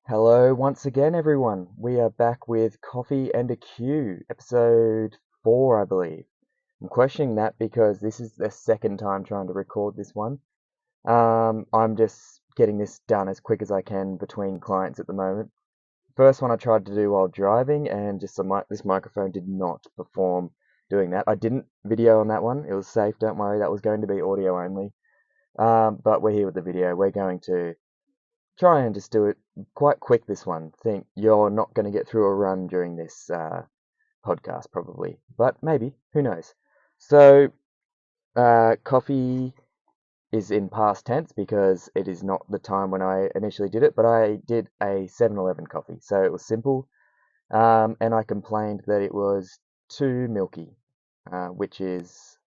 Hello once again, everyone. We are back with Coffee and a Q, episode 4, I believe. I'm questioning that because this is the second time trying to record this one. I'm just getting this done as quick as I can between clients at the moment. First one I tried to do while driving, and just this microphone did not perform doing that. I didn't video on that one. It was safe, don't worry. That was going to be audio only. But we're here with the video. We're going to try and just do it quite quick this one. Think you're not going to get through a run during this podcast, probably, but maybe, who knows? So, coffee is in past tense because it is not the time when I initially did it, but I did a 7-Eleven coffee. So it was simple, and I complained that it was too milky, which is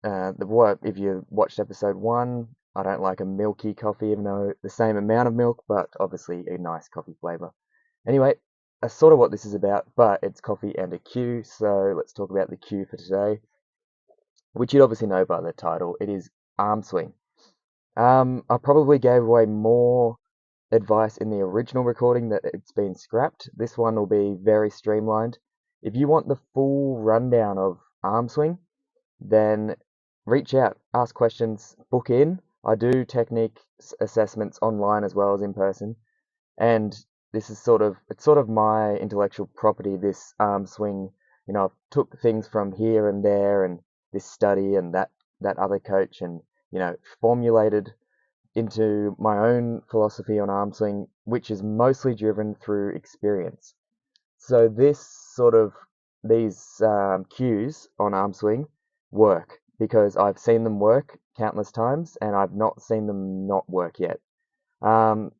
the what if you watched episode 1, I don't like a milky coffee, even though the same amount of milk, but obviously a nice coffee flavor. Anyway, that's sort of what this is about, but it's coffee and a Q, so let's talk about the Q for today, which you'd obviously know by the title. It is arm swing. I probably gave away more advice in the original recording that it's been scrapped. This one will be very streamlined. If you want the full rundown of arm swing, then reach out, ask questions, book in. I do technique assessments online as well as in person, and this is sort of my intellectual property. This arm swing, I've took things from here and there, and this study and that other coach, and formulated into my own philosophy on arm swing, which is mostly driven through experience. So these cues on arm swing work because I've seen them work countless times and I've not seen them not work yet.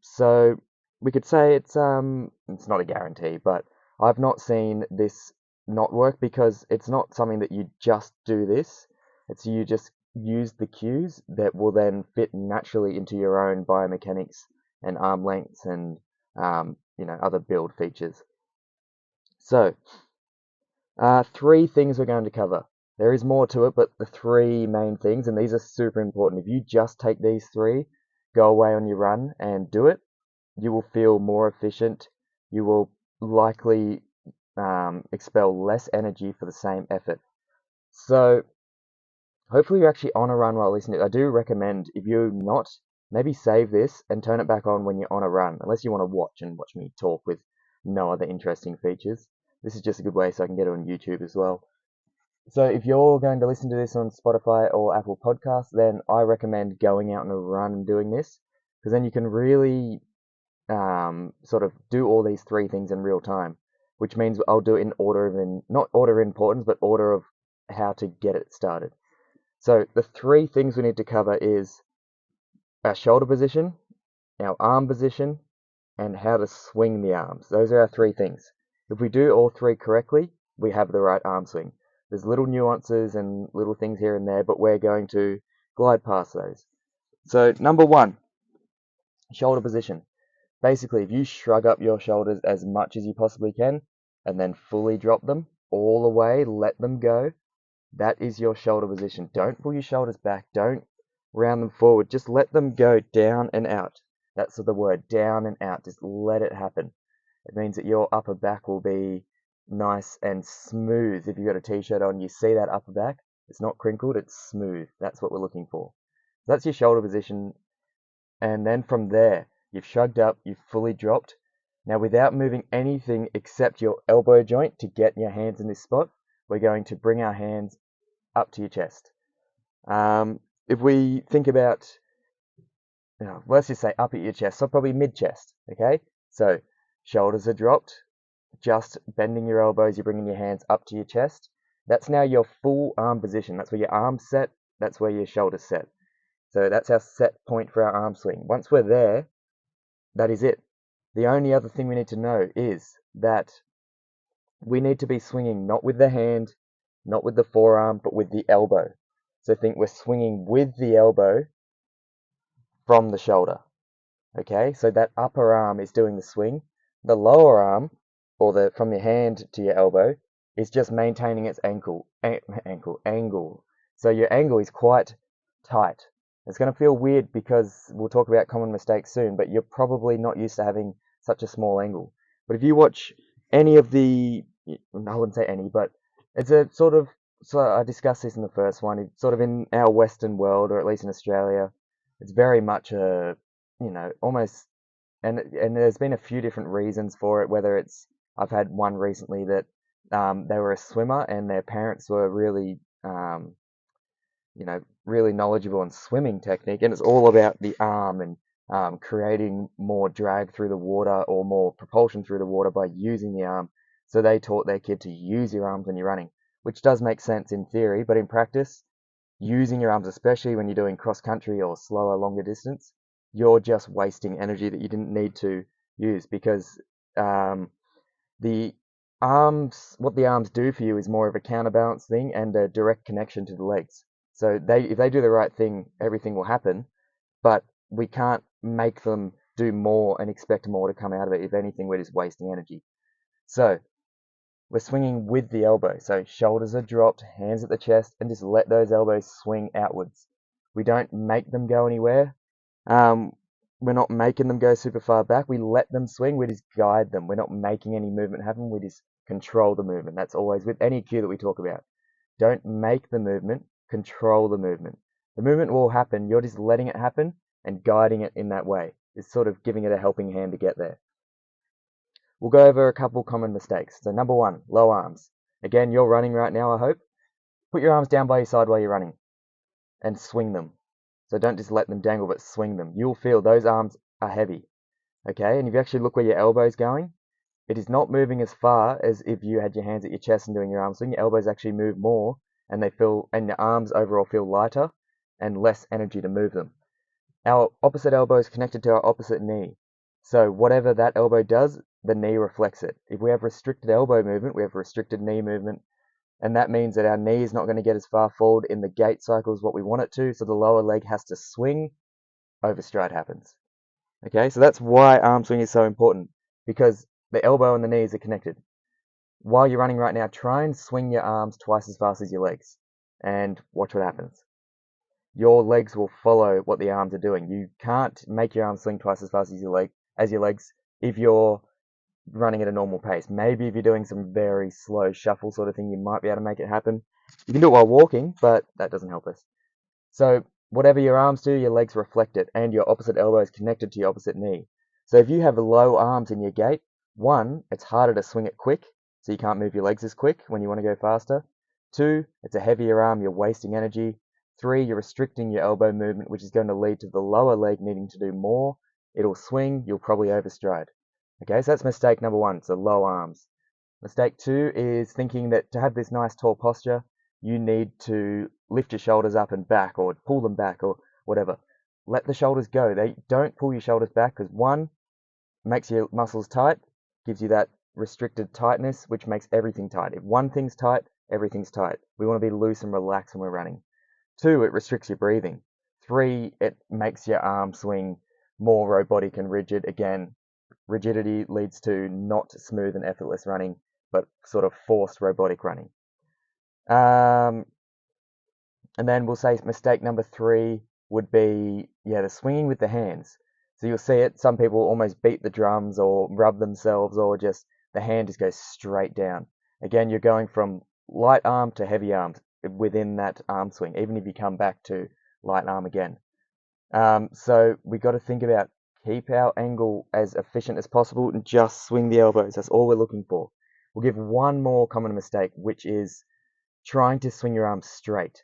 So we could say it's not a guarantee, but I've not seen this not work because it's not something that you just do this. It's you just use the cues that will then fit naturally into your own biomechanics and arm lengths and other build features. So, three things we're going to cover. There is more to it, but the three main things, and these are super important. If you just take these three, go away on your run and do it, you will feel more efficient. You will likely expel less energy for the same effort. So, hopefully, you're actually on a run while listening. I do recommend, if you're not, maybe save this and turn it back on when you're on a run, unless you want to watch me talk with no other interesting features. This is just a good way so I can get it on YouTube as well. So if you're going to listen to this on Spotify or Apple Podcasts, then I recommend going out on a run and doing this, because then you can really sort of do all these three things in real time, which means I'll do it in not order of importance, but order of how to get it started. So the three things we need to cover is our shoulder position, our arm position, and how to swing the arms. Those are our three things. If we do all three correctly, we have the right arm swing. There's little nuances and little things here and there, but we're going to glide past those. So number one, shoulder position. Basically, if you shrug up your shoulders as much as you possibly can and then fully drop them all the way, let them go, that is your shoulder position. Don't pull your shoulders back. Don't round them forward. Just let them go down and out. That's the word, down and out. Just let it happen. It means that your upper back will be nice and smooth. If you've got a t-shirt on, you see that upper back. It's not crinkled, it's smooth. That's what we're looking for. So that's your shoulder position. And then from there, you've shrugged up, you've fully dropped. Now, without moving anything except your elbow joint to get your hands in this spot, we're going to bring our hands up to your chest. If we think about, let's just say up at your chest, so probably mid-chest, okay? So shoulders are dropped, just bending your elbows, you're bringing your hands up to your chest. That's now your full arm position. That's where your arm's set, that's where your shoulder's set. So that's our set point for our arm swing. Once we're there, that is it. The only other thing we need to know is that we need to be swinging not with the hand, not with the forearm, but with the elbow. So think we're swinging with the elbow from the shoulder. Okay, so that upper arm is doing the swing. The lower arm, or from your hand to your elbow, is just maintaining its angle. So your angle is quite tight. It's going to feel weird because we'll talk about common mistakes soon, but you're probably not used to having such a small angle. But if you watch any of I wouldn't say any, but it's a sort of, so I discussed this in the first one, it's sort of in our Western world, or at least in Australia, it's very much almost, and there's been a few different reasons for it, whether it's, I've had one recently that they were a swimmer and their parents were really, really knowledgeable in swimming technique, and it's all about the arm and creating more drag through the water or more propulsion through the water by using the arm. So they taught their kid to use your arms when you're running, which does make sense in theory, but in practice, using your arms, especially when you're doing cross country or slower, longer distance, you're just wasting energy that you didn't need to use because um, the what the arms do for you is more of a counterbalance thing and a direct connection to the legs. So if they do the right thing, everything will happen, but we can't make them do more and expect more to come out of it. If anything, we're just wasting energy. So we're swinging with the elbow. So shoulders are dropped, hands at the chest, and just let those elbows swing outwards. We don't make them go anywhere. Um, we're not making them go super far back. We let them swing. We just guide them. We're not making any movement happen. We just control the movement. That's always with any cue that we talk about. Don't make the movement, control the movement. The movement will happen. You're just letting it happen and guiding it in that way. It's sort of giving it a helping hand to get there. We'll go over a couple common mistakes. So number one, low arms. Again, you're running right now, I hope. Put your arms down by your side while you're running and swing them. So don't just let them dangle, but swing them. You'll feel those arms are heavy. Okay, and if you actually look where your elbow's going, it is not moving as far as if you had your hands at your chest and doing your arm swing. Your elbows actually move more and and your arms overall feel lighter and less energy to move them. Our opposite elbow is connected to our opposite knee. So whatever that elbow does, the knee reflects it. If we have restricted elbow movement, we have restricted knee movement, and that means that our knee is not going to get as far forward in the gait cycle as what we want it to, so the lower leg has to swing, overstride happens. Okay, so that's why arm swing is so important, because the elbow and the knees are connected. While you're running right now, try and swing your arms twice as fast as your legs, and watch what happens. Your legs will follow what the arms are doing. You can't make your arms swing twice as fast as your legs if you're running at a normal pace. Maybe if you're doing some very slow shuffle sort of thing, you might be able to make it happen. You can do it while walking, but that doesn't help us. So whatever your arms do, your legs reflect it, and your opposite elbow is connected to your opposite knee. So if you have low arms in your gait, one, it's harder to swing it quick, so you can't move your legs as quick when you want to go faster. Two, it's a heavier arm, you're wasting energy. Three, you're restricting your elbow movement, which is going to lead to the lower leg needing to do more. It'll swing, you'll probably overstride. Okay, so that's mistake number one, so low arms. Mistake two is thinking that to have this nice tall posture, you need to lift your shoulders up and back or pull them back or whatever. Let the shoulders go. They don't pull your shoulders back because one, makes your muscles tight, gives you that restricted tightness, which makes everything tight. If one thing's tight, everything's tight. We want to be loose and relaxed when we're running. Two, it restricts your breathing. Three, it makes your arm swing more robotic and rigid. Again, rigidity leads to not smooth and effortless running, but sort of forced robotic running. And then we'll say mistake number three would be, the swinging with the hands. So you'll see it, some people almost beat the drums or rub themselves or just the hand just goes straight down. Again, you're going from light arm to heavy arms within that arm swing, even if you come back to light arm again. So we got to think about keep our angle as efficient as possible and just swing the elbows. That's all we're looking for. We'll give one more common mistake, which is trying to swing your arms straight.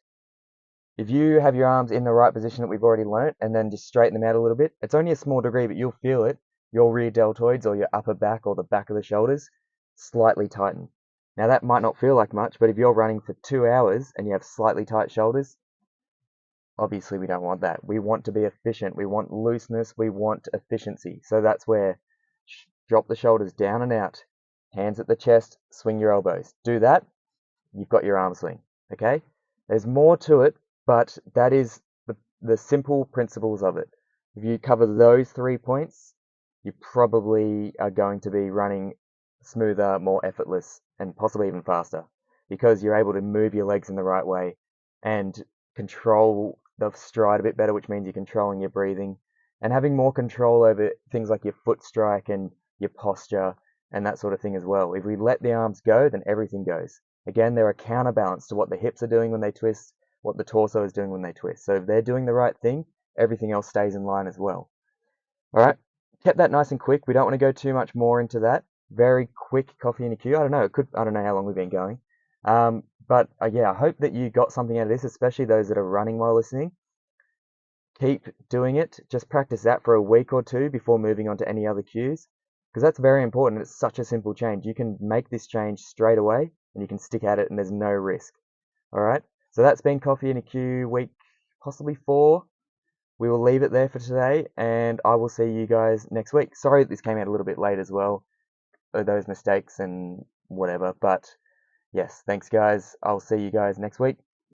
If you have your arms in the right position that we've already learnt and then just straighten them out a little bit, it's only a small degree, but you'll feel it. Your rear deltoids or your upper back or the back of the shoulders slightly tighten. Now that might not feel like much, but if you're running for 2 hours and you have slightly tight shoulders, obviously we don't want that. We want to be efficient. We want looseness. We want efficiency. So that's where drop the shoulders down and out, hands at the chest, swing your elbows. Do that, you've got your arm swing. Okay? There's more to it, but that is the simple principles of it. If you cover those 3 points, you probably are going to be running smoother, more effortless, and possibly even faster because you're able to move your legs in the right way and control the stride a bit better, which means you're controlling your breathing and having more control over things like your foot strike and your posture and that sort of thing as well. If we let the arms go, then everything goes. Again, they're a counterbalance to what the hips are doing when they twist, what the torso is doing when they twist. So if they're doing the right thing, everything else stays in line as well. All right, kept that nice and quick. We don't want to go too much more into that. Very quick coffee in a queue. I don't know how long we've been going. But yeah, I hope that you got something out of this, especially those that are running while listening. Keep doing it. Just practice that for a week or two before moving on to any other cues, because that's very important. It's such a simple change. You can make this change straight away and you can stick at it and there's no risk. All right. So that's been Coffee in a Queue week, possibly 4. We will leave it there for today and I will see you guys next week. Sorry that this came out a little bit late as well, those mistakes and whatever. But yes, thanks guys. I'll see you guys next week.